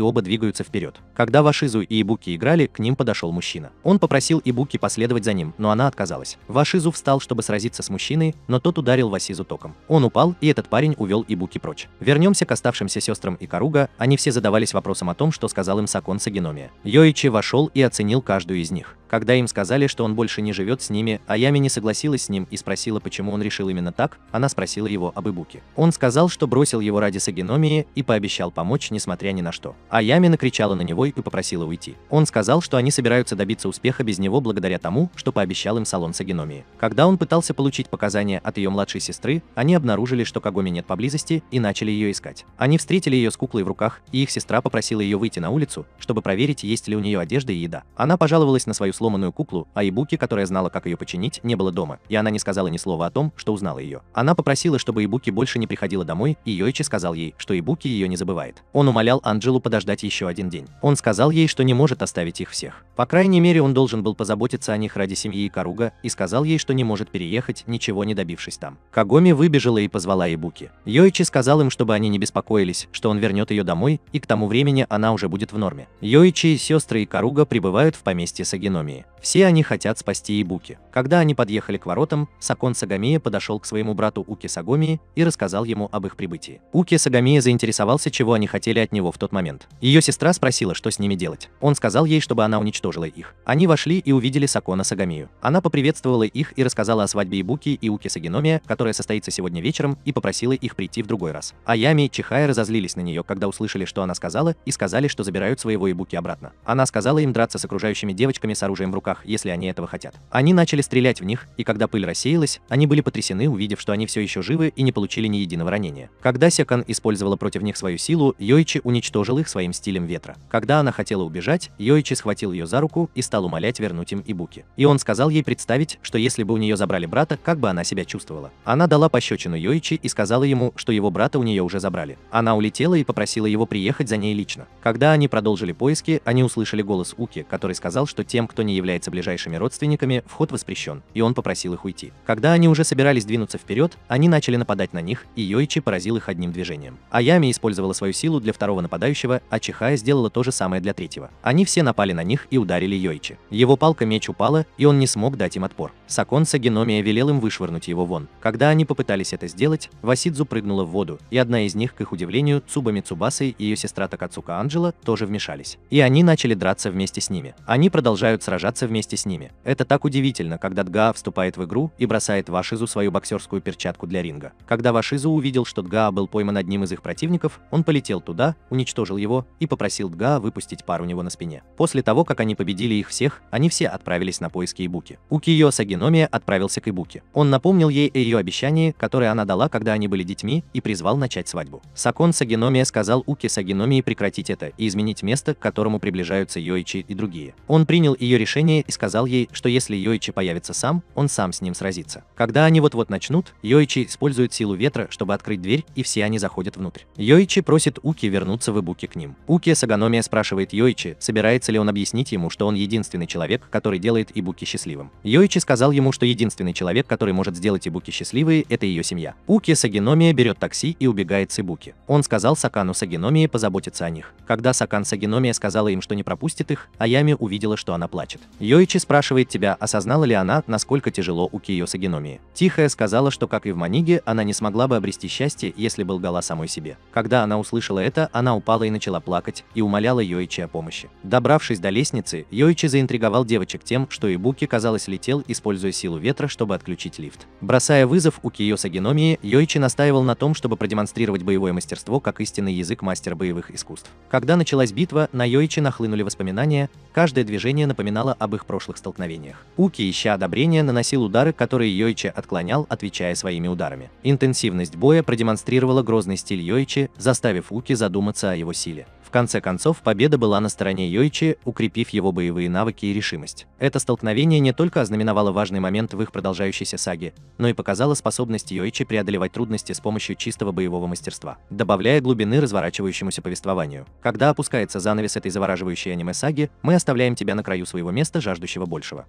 оба двигаются вперед. Когда Вашизу и Ибуки играли, к ним подошел мужчина. Он попросил Ибуки последовать за ним, но она отказалась. Вашизу встал, чтобы сразиться с мужчиной, но тот ударил Васизу током. Он упал, и этот парень увел Ибуки прочь. Вернемся к оставшимся сестрам Икаруга. Они все задавались вопросом о том, что сказал им Сакон Сагиномия. Йоичи вошел и оценил каждую из них. Когда им сказали, что он больше не живет с ними, Аями не согласилась с ним и спросила, почему он решил именно так, она спросила его об Ибуки. Он сказал, что бросил его ради Сагиномии и пообещал помочь, несмотря ни на что. Аями накричала на него и попросила уйти. Он сказал, что они собираются добиться успеха без него благодаря тому, что пообещал им салон Сагиномии. Когда он пытался получить показания от ее младшей сестры, они обнаружили, что Кагоми нет поблизости, и начали ее искать. Они встретили ее с куклой в руках, и их сестра попросила ее выйти на улицу, чтобы проверить, есть ли у нее одежда и еда. Она пожаловалась на свою сломанную куклу, а Ибуки, которая знала, как ее починить, не было дома, и она не сказала ни слова о том, что узнала ее. Она попросила, чтобы Ибуки больше не приходила домой, и Йоичи сказал ей, что Ибуки ее не забывает. Он умолял Анджелу подождать еще один день. Он сказал ей, что не может оставить их всех. По крайней мере, он должен был позаботиться о них ради семьи Икаруга, и сказал ей, что не может переехать, ничего не добившись там. Кагоми выбежала и позвала Ибуки. Йоичи сказал им, чтобы они не беспокоились, что он вернет ее домой, и к тому времени она уже будет в норме. Йоичи и сестры Икаруга прибывают в поместье Сагиномии. Все они хотят спасти Ибуки. Когда они подъехали к воротам, Сакон Сагамия подошел к своему брату Уки Сагомии и рассказал ему об их прибытии. Уки Сагамия заинтересовался, чего они хотели от него в тот момент. Ее сестра спросила, что с ними делать. Он сказал ей, чтобы она уничтожила их. Они вошли и увидели Сакона Сагамию. Она поприветствовала их и рассказала о свадьбе Ибуки и Уки Сагиномия, которая состоится сегодня вечером, и попросила их прийти в другой раз. Аями и Чихая разозлились на нее, когда услышали, что она сказала, и сказали, что забирают своего Ибуки обратно. Она сказала им драться с окружающими девочками с оружием в руках, если они этого хотят. Они начали стрелять в них, и когда пыль рассеялась, они были потрясены, увидев, что они все еще живы и не получили ни единого ранения. Когда Секан использовала против них свою силу, Йоичи уничтожил их своим стилем ветра. Когда она хотела убежать, Йоичи схватил ее за руку и стал умолять вернуть им Ибуки. И он сказал ей представить, что если бы у нее забрали брата, как бы она себя чувствовала. Она дала пощечину Йоичи и сказала ему, что его брата у нее уже забрали. Она улетела и попросила его приехать за ней лично. Когда они продолжили поиски, они услышали голос Уки, который сказал, что тем, кто не является ближайшими родственниками, вход воспрещен, и он попросил их уйти. Когда они уже собирались двинуться вперед, они начали нападать на них, и Йоичи поразил их одним движением. Аями использовала свою силу для второго нападающего, а Чихая сделала то же самое для третьего. Они все напали на них и ударили Йоичи. Его палка-меч упала, и он не смог дать им отпор. Сакон Сагиномия велел им вышвырнуть его вон. Когда они попытались это сделать, Васидзу прыгнула в воду, и одна из них, к их удивлению, Цубами Цубаса и ее сестра Такацука Анджела тоже вмешались. И они начали драться вместе с ними. Они продолжают сражаться сражаться вместе с ними. Это так удивительно, когда Дгаа вступает в игру и бросает Вашизу свою боксерскую перчатку для ринга. Когда Вашизу увидел, что Дгаа был пойман одним из их противников, он полетел туда, уничтожил его и попросил Дгаа выпустить пар у него на спине. После того, как они победили их всех, они все отправились на поиски Ибуки. Укиё Сагиномия отправился к Ибуки. Он напомнил ей о ее обещании, которое она дала, когда они были детьми, и призвал начать свадьбу. Сакон Сагиномия сказал Уки Сагиномии прекратить это и изменить место, к которому приближаются Йоичи и другие. Он принял ее решение и сказал ей, что если Йоичи появится сам, он сам с ним сразится. Когда они вот-вот начнут, Йоичи использует силу ветра, чтобы открыть дверь, и все они заходят внутрь. Йоичи просит Уки вернуться в Ибуки к ним. Уки Сагиномия спрашивает Йоичи, собирается ли он объяснить ему, что он единственный человек, который делает Ибуки счастливым. Йоичи сказал ему, что единственный человек, который может сделать Ибуки счастливой, это ее семья. Уки Сагиномия берет такси и убегает с Ибуки. Он сказал Сакану Сагиномии позаботиться о них. Когда Сакан Сагиномия сказала им, что не пропустит их, Аями увидела, что она плачет. Йоичи спрашивает тебя, осознала ли она, насколько тяжело Укиё Сагиномии. Тихая сказала, что, как и в Маниге, она не смогла бы обрести счастье, если бы лгала самой себе. Когда она услышала это, она упала и начала плакать, и умоляла Йоичи о помощи. Добравшись до лестницы, Йоичи заинтриговал девочек тем, что Ибуки, казалось, летел, используя силу ветра, чтобы отключить лифт. Бросая вызов Укиё Сагиномии, Йоичи настаивал на том, чтобы продемонстрировать боевое мастерство как истинный язык мастера боевых искусств. Когда началась битва, на Йоичи нахлынули воспоминания, каждое движение напоминало об их прошлых столкновениях. Уки, ища одобрения, наносил удары, которые Йоичи отклонял, отвечая своими ударами. Интенсивность боя продемонстрировала грозный стиль Йоичи, заставив Уки задуматься о его силе. В конце концов, победа была на стороне Йоичи, укрепив его боевые навыки и решимость. Это столкновение не только ознаменовало важный момент в их продолжающейся саге, но и показало способность Йоичи преодолевать трудности с помощью чистого боевого мастерства, добавляя глубины разворачивающемуся повествованию. Когда опускается занавес этой завораживающей аниме-саги, мы оставляем тебя на краю своего места, жаждущего большего.